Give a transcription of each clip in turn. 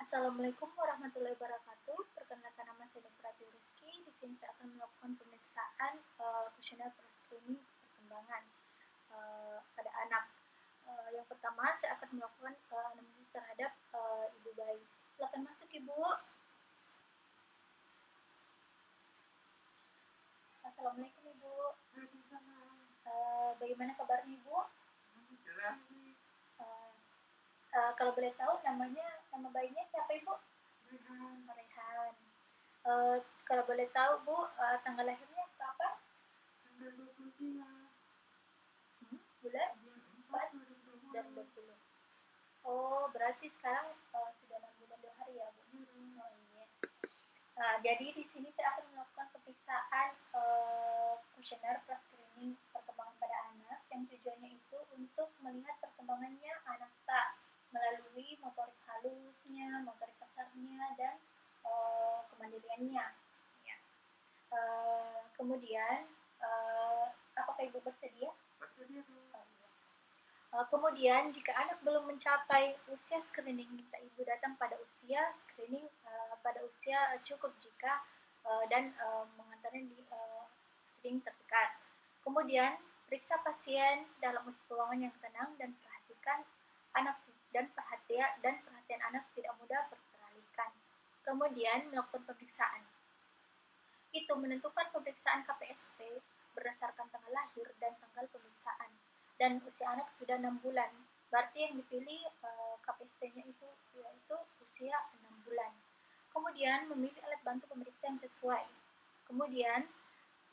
Assalamualaikum warahmatullahi wabarakatuh. Perkenalkan, nama saya Dr. Ati Rizky. Di sini saya akan melakukan pemeriksaan kuesioner pre-screening perkembangan pada anak. Yang pertama, saya akan melakukan anamnesis terhadap ibu bayi. Silakan masuk, Ibu. Assalamualaikum, Ibu. Bagaimana kabarnya, Ibu? Kalau boleh tahu nama bayinya siapa, Ibu? Rehan. Kalau boleh tahu, Bu, tanggal lahirnya kapan? Tanggal 25 bulan 4 2020. Oh, berarti sekarang sudah 6 bulan 2 hari ya, Bu? Oh iya. Jadi di sini saya akan melakukan pemeriksaan kuesioner pre-screening perkembangan pada anak, yang tujuannya itu untuk melihat perkembangannya anak tak melalui motorik halusnya, motorik kasarnya, dan kemandiriannya. Ya. Kemudian, apakah Ibu bersedia? Bersedia, Bu. Kemudian, jika anak belum mencapai usia screening, minta Ibu datang pada usia screening pada usia cukup jika dan mengantarnya di screening terdekat. Kemudian, periksa pasien dalam ruangan yang tenang dan perhatikan anak perhatian anak tidak mudah teralihkan. Kemudian, melakukan pemeriksaan. Itu menentukan pemeriksaan KPSP berdasarkan tanggal lahir dan tanggal pemeriksaan. Dan usia anak sudah 6 bulan. Berarti yang dipilih KPSP-nya itu yaitu usia 6 bulan. Kemudian memilih alat bantu pemeriksa yang sesuai. Kemudian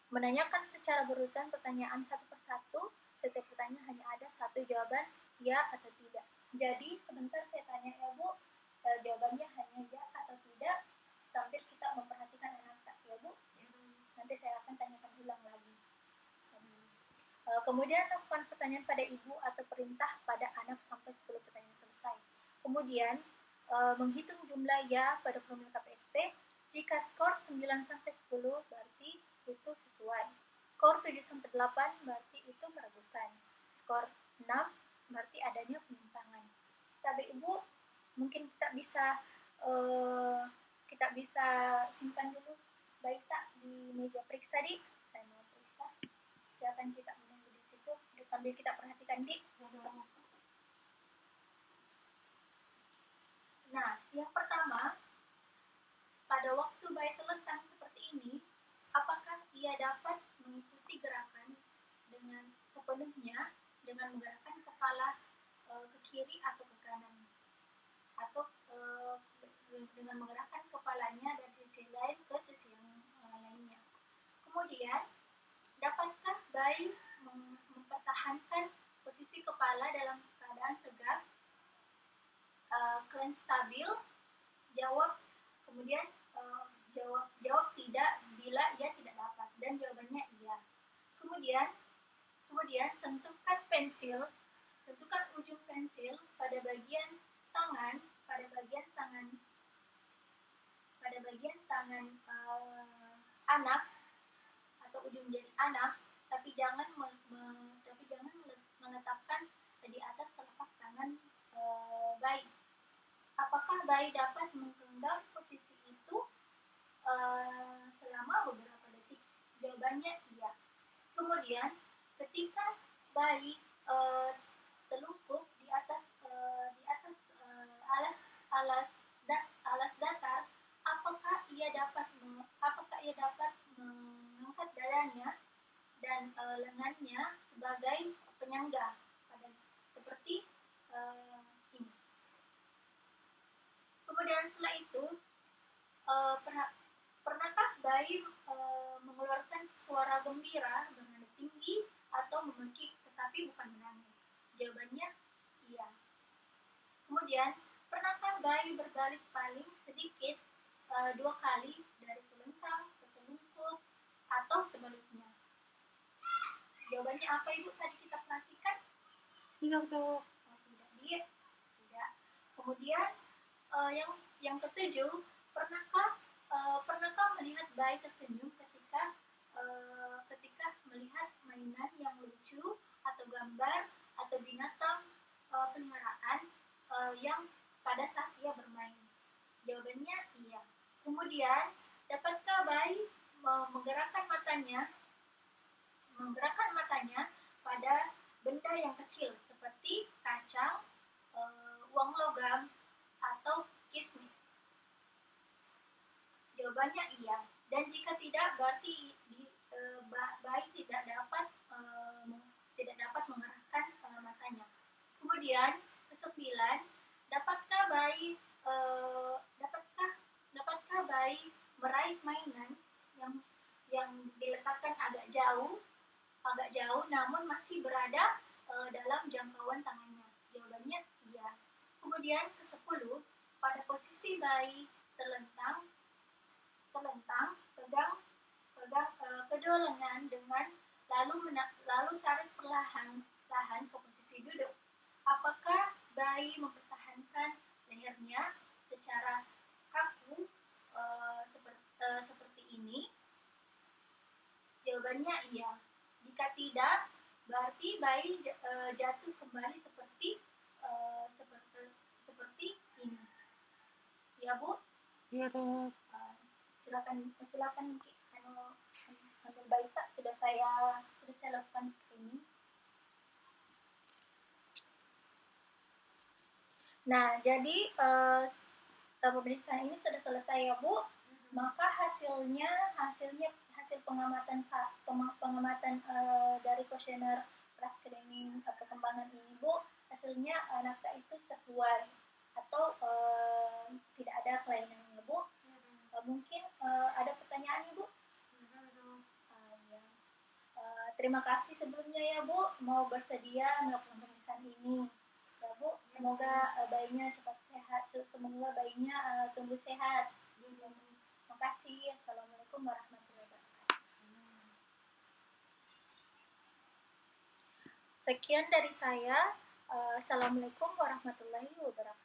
menanyakan secara berurutan pertanyaan satu persatu. Setiap pertanyaan hanya ada satu jawaban, ya atau tidak. Jadi sebentar saya tanya ya, Bu, jawabannya hanya ya atau tidak sambil kita memperhatikan anak tak, ya, Bu. Nanti saya akan tanyakan ulang lagi. Kemudian lakukan pertanyaan pada ibu atau perintah pada anak sampai 10 pertanyaan selesai. Kemudian menghitung jumlah ya pada formula KPSP. Jika skor 9 sampai 10 berarti itu sesuai. Skor 7 sampai 8 berarti itu meragukan. Skor 6 berarti adanya penyimpangan. Tapi Ibu, mungkin kita bisa simpan dulu baik tak di meja periksa, Dik. Saya mau periksa. Silakan kita menunggu di situ sambil kita perhatikan, Dik. Nah, yang pertama, pada waktu bayi terlentang seperti ini, apakah ia dapat mengikuti gerakan dengan sepenuhnya dengan menggerakkan kepala ke kiri atau ke kanan, atau dengan menggerakkan kepalanya dari sisi lain ke sisi yang lainnya. Kemudian, dapatkah bayi mempertahankan posisi kepala dalam keadaan tegak, clean, stabil? Jawab tidak bila ia tidak dapat, dan jawabannya iya. Kemudian sentuhkan ujung pensil pada bagian tangan anak atau ujung jari anak, tapi jangan meletakkan di atas telapak tangan bayi. Apakah bayi dapat menggenggam posisi itu selama beberapa detik? Jawabannya iya. Kemudian ketika bayi telungkup di atas alas datar, apakah ia dapat mengangkat dadanya dan lengannya sebagai penyangga seperti ini. Kemudian setelah itu, pernahkah bayi mengeluarkan suara gembira dengan tinggi atau memekik tetapi bukan menangis? Jawabannya iya. Kemudian, pernahkah bayi berbalik paling sedikit 2 kali dari telentang ke telungkup atau sebaliknya? Jawabannya apa, Ibu? Tadi kita perhatikan? Tidak, Bu. Tidak. Kemudian yang ketujuh, pernahkah melihat bayi tersenyum ketika melihat mainan yang lucu atau gambar atau binatang peliharaan yang pada saat ia bermain? Jawabannya iya. Kemudian, dapatkah bayi menggerakkan matanya pada benda yang kecil seperti kacang, uang logam, atau kismis? Jawabannya iya. Dan jika tidak, berarti bayi tidak dapat mengerahkan matanya. Kemudian kesembilan, dapatkah bayi eh, dapatkah dapatkah bayi meraih mainan yang diletakkan agak jauh namun masih berada dalam jangkauan tangannya? Jawabannya iya. Kemudian ke-10, pada posisi bayi terlentang, pegang kedua lengan dengan lalu tarik perlahan ke posisi duduk. Apakah bayi mempertahankan lehernya secara kaku seperti ini? Jawabannya iya. Jika tidak, berarti bayi jatuh kembali seperti ini. Ya, Bu? Iya, Dok. Silakan ambil bayi, Pak. Sudah saya lakukan screening. Nah, jadi pemeriksaan ini sudah selesai ya, Bu. Maka hasil pengamatan dari kuesioner praskreening perkembangan ini, Bu, hasilnya Nafta itu sesuai atau tidak ada kelainan, Bu. Mungkin ada pertanyaan, Bu? Ya. Terima kasih sebelumnya ya, Bu, mau bersedia melakukan pemeriksaan ini. Ya, Bu, semoga bayinya cepat sehat, semoga bayinya tumbuh sehat. Terima kasih. Assalamualaikum warahmatullahi wabarakatuh. Sekian dari saya. Assalamualaikum warahmatullahi wabarakatuh.